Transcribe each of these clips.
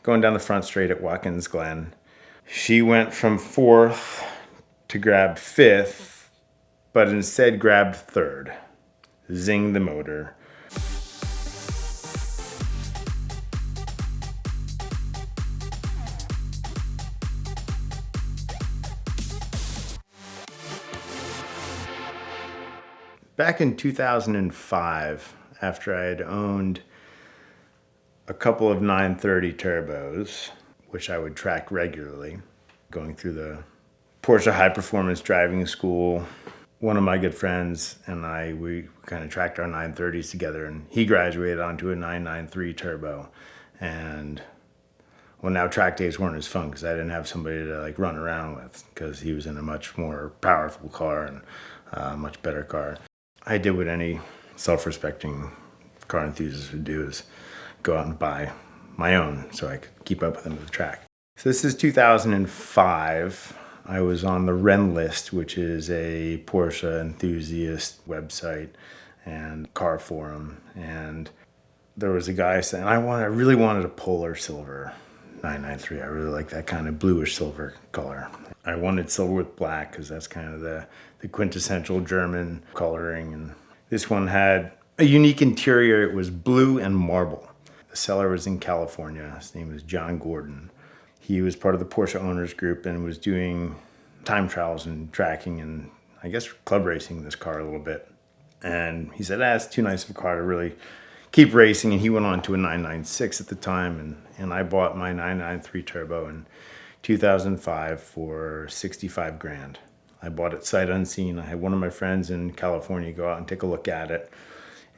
going down the front straight at Watkins Glen. She went from fourth to grab fifth, but instead grabbed third. Zing the motor. Back in 2005, after I had owned a couple of 930 turbos, which I would track regularly, going through the Porsche High Performance Driving School, one of my good friends and we kind of tracked our 930s together, and he graduated onto a 993 turbo. And well, now track days weren't as fun because I didn't have somebody to like run around with, because he was in a much more powerful car and a much better car. I did what any self-respecting car enthusiast would do, is go out and buy my own so I could keep up with him at the track. So this is 2005. I was on the Ren List, which is a Porsche enthusiast website and car forum. And there was a guy saying, I really wanted a polar silver 993. I really like that kind of bluish silver color. I wanted silver with black because that's kind of the quintessential German coloring. And this one had a unique interior. It was blue and marble. The seller was in California. His name was John Gordon. He was part of the Porsche owners group and was doing time trials and tracking and I guess club racing this car a little bit. And he said, it's too nice of a car to really keep racing. And he went on to a 996 at the time. And I bought my 993 turbo in 2005 for 65 grand. I bought it sight unseen. I had one of my friends in California go out and take a look at it.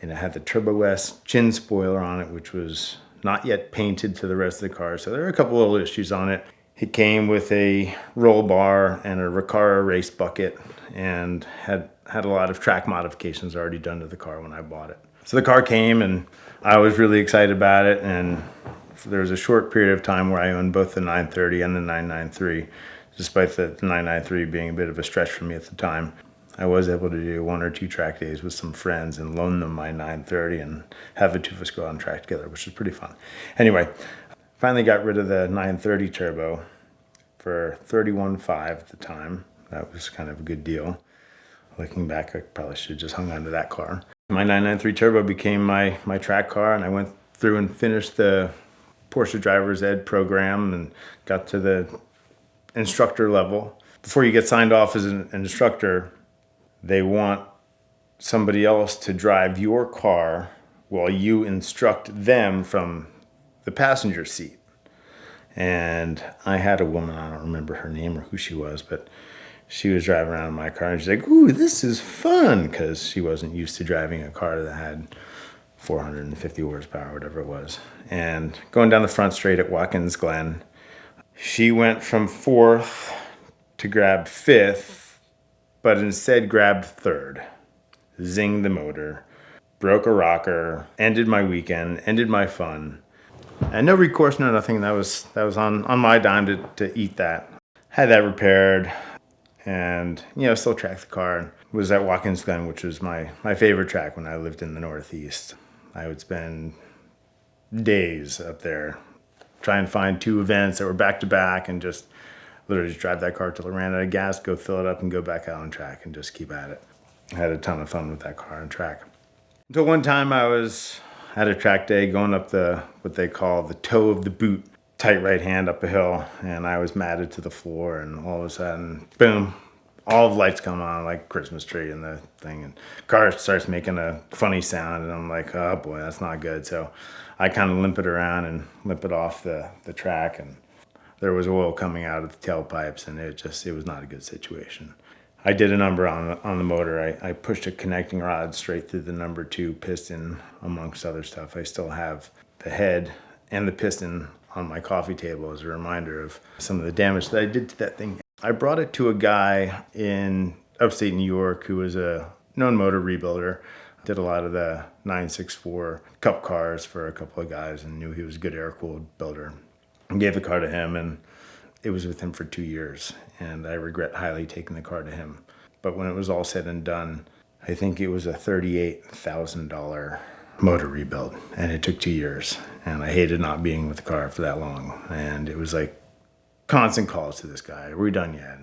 And it had the Turbo S chin spoiler on it, which was not yet painted to the rest of the car. So there were a couple little issues on it. It came with a roll bar and a Recaro race bucket and had a lot of track modifications already done to the car when I bought it. So the car came and I was really excited about it. And there was a short period of time where I owned both the 930 and the 993, despite the 993 being a bit of a stretch for me at the time. I was able to do 1 or 2 track days with some friends and loan them my 930 and have the two of us go out and track together, which was pretty fun. Anyway, finally got rid of the 930 turbo for $31,500 at the time. That was kind of a good deal. Looking back, I probably should have just hung on to that car. My 993 turbo became my track car, and I went through and finished the Porsche Driver's Ed program and got to the instructor level. Before you get signed off as an instructor, they want somebody else to drive your car while you instruct them from the passenger seat. And I had a woman, I don't remember her name or who she was, but she was driving around in my car and she's like, ooh, this is fun, because she wasn't used to driving a car that had 450 horsepower, whatever it was. And going down the front straight at Watkins Glen, she went from fourth to grab fifth, but instead grabbed third. Zing the motor, broke a rocker, ended my weekend, ended my fun. And no recourse, no nothing. That was on my dime to eat that. Had that repaired and, still tracked the car. And was at Watkins Glen, which was my favorite track when I lived in the Northeast. I would spend days up there trying to find 2 events that were back to back and just literally just drive that car till it ran out of gas, go fill it up and go back out on track and just keep at it. I had a ton of fun with that car on track. Until one time I was at a track day going up what they call the toe of the boot, tight right hand up a hill, and I was matted to the floor, and all of a sudden, boom, all the lights come on like Christmas tree and the thing, and the car starts making a funny sound, and I'm like, oh boy, that's not good. So I kind of limp it around and limp it off the track, and there was oil coming out of the tailpipes, and it was not a good situation. I did a number on the motor. I pushed a connecting rod straight through the number 2 piston, amongst other stuff. I still have the head and the piston on my coffee table as a reminder of some of the damage that I did to that thing. I brought it to a guy in upstate New York who was a known motor rebuilder. Did a lot of the 964 Cup cars for a couple of guys and knew he was a good air-cooled builder. I gave the car to him, and it was with him for 2 years, and I regret highly taking the car to him. But when it was all said and done, I think it was a $38,000 motor rebuild, and it took 2 years, and I hated not being with the car for that long. And it was like constant calls to this guy, "Are we done yet?"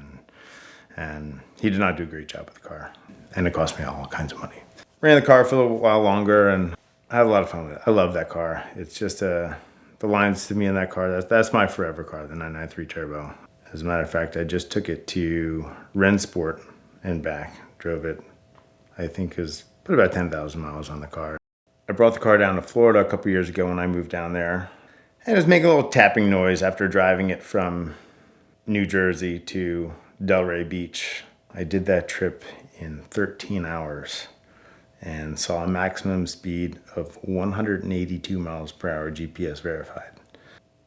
And he did not do a great job with the car, and it cost me all kinds of money. Ran the car for a little while longer, and I had a lot of fun with it. I love that car. It's just the lines to me in that car, that's my forever car, the 993 Turbo. As a matter of fact, I just took it to Rensport and back, drove it, I think put about 10,000 miles on the car. I brought the car down to Florida a couple years ago when I moved down there, and it was making a little tapping noise after driving it from New Jersey to Delray Beach. I did that trip in 13 hours and saw a maximum speed of 182 miles per hour GPS verified,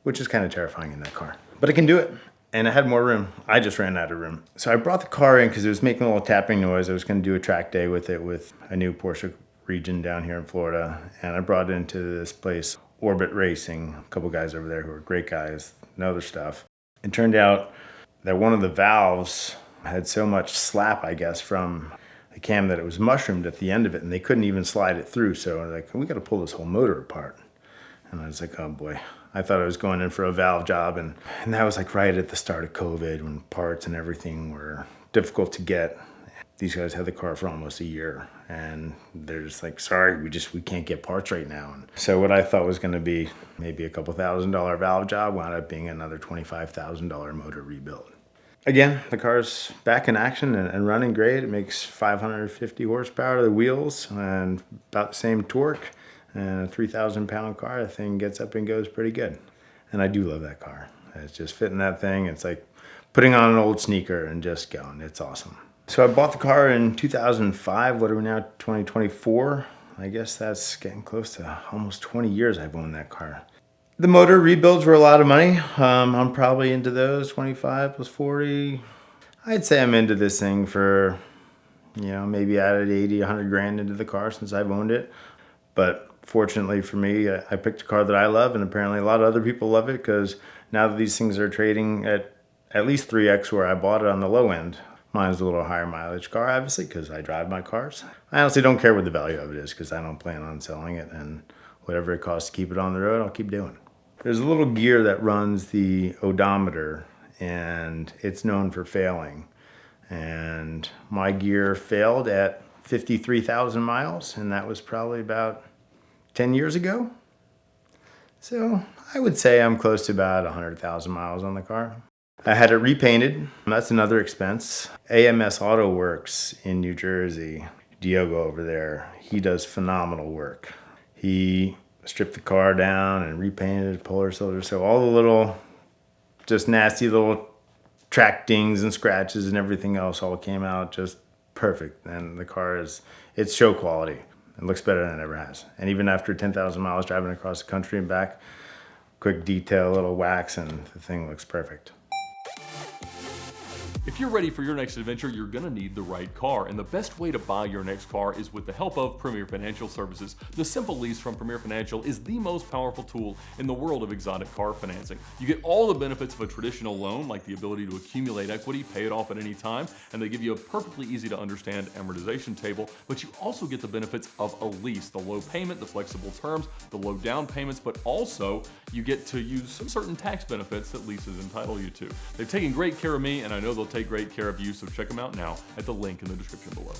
which is kind of terrifying in that car. But I can do it, and I had more room. I just ran out of room. So I brought the car in because it was making a little tapping noise. I was going to do a track day with it with a new Porsche region down here in Florida, and I brought it into this place, Orbit Racing, a couple guys over there who are great guys, know their stuff. It turned out that one of the valves had so much slap, I guess, from the cam that it was mushroomed at the end of it, and they couldn't even slide it through. So I was like, we got to pull this whole motor apart. And I was like, oh boy. I thought I was going in for a valve job, and that was like right at the start of COVID when parts and everything were difficult to get. These guys had the car for almost a year, and they're just like, sorry, we can't get parts right now. And so what I thought was going to be maybe a couple $1,000 valve job wound up being another $25,000 motor rebuild. Again, the car's back in action and running great. It makes 550 horsepower to the wheels and about the same torque. And a 3,000 pound car, the thing gets up and goes pretty good. And I do love that car. It's just fitting that thing. It's like putting on an old sneaker and just going. It's awesome. So I bought the car in 2005. What are we now, 2024? I guess that's getting close to almost 20 years I've owned that car. The motor rebuilds were a lot of money. I'm probably into those, 25 plus 40. I'd say I'm into this thing for, maybe added 80, 100 grand into the car since I've owned it. But fortunately for me, I picked a car that I love, and apparently a lot of other people love it, because now that these things are trading at least 3x where I bought it on the low end. Mine's a little higher mileage car, obviously, because I drive my cars. I honestly don't care what the value of it is, because I don't plan on selling it, and whatever it costs to keep it on the road, I'll keep doing. There's a little gear that runs the odometer, and it's known for failing. And my gear failed at 53,000 miles, and that was probably about 10 years ago. So I would say I'm close to about 100,000 miles on the car. I had it repainted. That's another expense. AMS Auto Works in New Jersey, Diogo over there, he does phenomenal work. He stripped the car down and repainted puller cylinders. So all the little, just nasty little track dings and scratches and everything else all came out just perfect. And the car it's show quality. It looks better than it ever has. And even after 10,000 miles driving across the country and back, quick detail, little wax, and the thing looks perfect. If you're ready for your next adventure, you're gonna need the right car, and the best way to buy your next car is with the help of Premier Financial Services. The simple lease from Premier Financial is the most powerful tool in the world of exotic car financing. You get all the benefits of a traditional loan, like the ability to accumulate equity, pay it off at any time, and they give you a perfectly easy to understand amortization table, but you also get the benefits of a lease, the low payment, the flexible terms, the low down payments, but also you get to use some certain tax benefits that leases entitle you to. They've taken great care of me, and I know they'll take great care of you, so check them out now at the link in the description below.